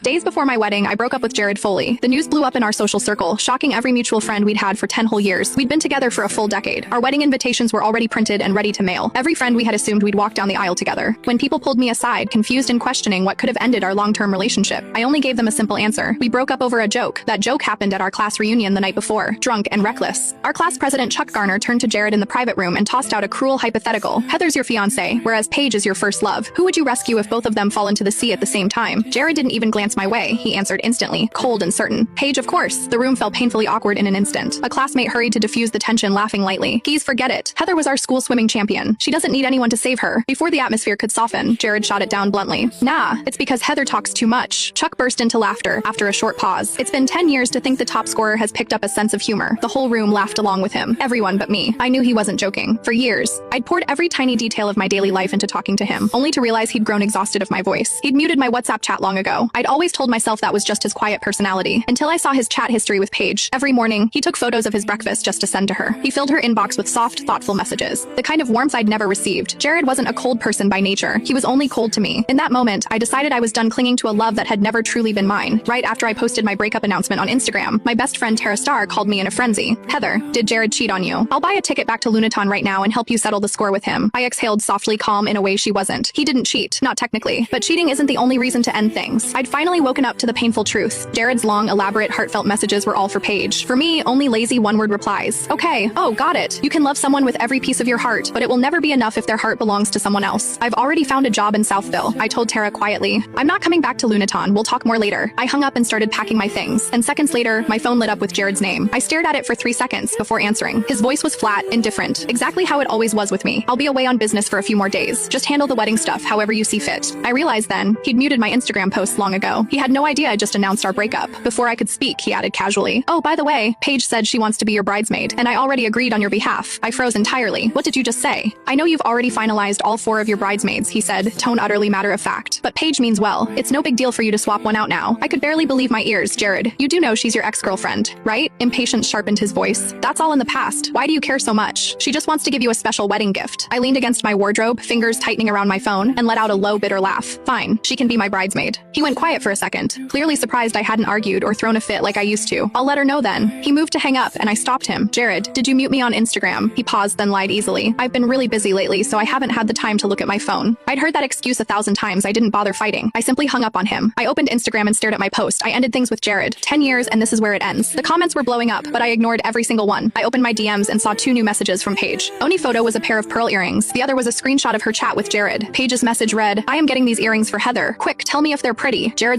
Days before my wedding, I broke up with Jared Foley. The news blew up in our social circle, shocking every mutual friend we'd had for 10 whole years. We'd been together for a full decade. Our wedding invitations were already printed and ready to mail. Every friend we had assumed we'd walk down the aisle together. When people pulled me aside, confused and questioning what could have ended our long-term relationship, I only gave them a simple answer. We broke up over a joke. That joke happened at our class reunion the night before, drunk and reckless. Our class president Chuck Garner turned to Jared in the private room and tossed out a cruel hypothetical. Heather's your fiancé, whereas Paige is your first love. Who would you rescue if both of them fall into the sea at the same time? Jared didn't even glance my way. He answered instantly, cold and certain. Paige, of course. The room fell painfully awkward in an instant. A classmate hurried to diffuse the tension, laughing lightly. Geez, forget it. Heather was our school swimming champion. She doesn't need anyone to save her. Before the atmosphere could soften, Jared shot it down bluntly. Nah, it's because Heather talks too much. Chuck burst into laughter after a short pause. It's been 10 years to think the top scorer has picked up a sense of humor. The whole room laughed along with him. Everyone but me. I knew he wasn't joking. For years, I'd poured every tiny detail of my daily life into talking to him, only to realize he'd grown exhausted of my voice. He'd muted my WhatsApp chat long ago. I'd always told myself that was just his quiet personality, until I saw his chat history with Paige. Every morning, he took photos of his breakfast just to send to her. He filled her inbox with soft, thoughtful messages. The kind of warmth I'd never received. Jared wasn't a cold person by nature. He was only cold to me. In that moment, I decided I was done clinging to a love that had never truly been mine. Right after I posted my breakup announcement on Instagram, my best friend Tara Starr called me in a frenzy. Heather, did Jared cheat on you? I'll buy a ticket back to Lunaton right now and help you settle the score with him. I exhaled softly, calm in a way she wasn't. He didn't cheat, not technically, but cheating isn't the only reason to end things. I'd finally woken up to the painful truth. Jared's long, elaborate, heartfelt messages were all for Paige. For me, only lazy one-word replies. Okay, oh, got it. You can love someone with every piece of your heart, but it will never be enough if their heart belongs to someone else. I've already found a job in Southville, I told Tara quietly. I'm not coming back to Lunaton. We'll talk more later. I hung up and started packing my things, and seconds later, my phone lit up with Jared's name. I stared at it for 3 seconds before answering. His voice was flat, indifferent, exactly how it always was with me. I'll be away on business for a few more days. Just handle the wedding stuff however you see fit. I realized then, he'd muted my Instagram posts long ago. He had no idea I just announced our breakup. Before I could speak, he added casually, oh, by the way, Paige said she wants to be your bridesmaid, and I already agreed on your behalf. I froze entirely. What did you just say? I know you've already finalized all 4 of your bridesmaids, he said, tone utterly matter of fact. But Paige means well. It's no big deal for you to swap one out now. I could barely believe my ears. Jared, you do know she's your ex-girlfriend, right? Impatience sharpened his voice. That's all in the past. Why do you care so much? She just wants to give you a special wedding gift. I leaned against my wardrobe, fingers tightening around my phone, and let out a low, bitter laugh. Fine, she can be my bridesmaid. He went quiet for a second, clearly surprised I hadn't argued or thrown a fit like I used to. I'll let her know then. He moved to hang up, and I stopped him. Jared, did you mute me on Instagram? He paused, then lied easily. I've been really busy lately, so I haven't had the time to look at my phone. I'd heard that excuse 1,000 times. I didn't bother fighting. I simply hung up on him. I opened Instagram and stared at my post. I ended things with Jared. 10 years, and this is where it ends. The comments were blowing up, but I ignored every single one. I opened my DMs and saw 2 new messages from Paige. Only photo was a pair of pearl earrings. The other was a screenshot of her chat with Jared. Paige's message read, I am getting these earrings for Heather. Quick, tell me if they're pretty. Jared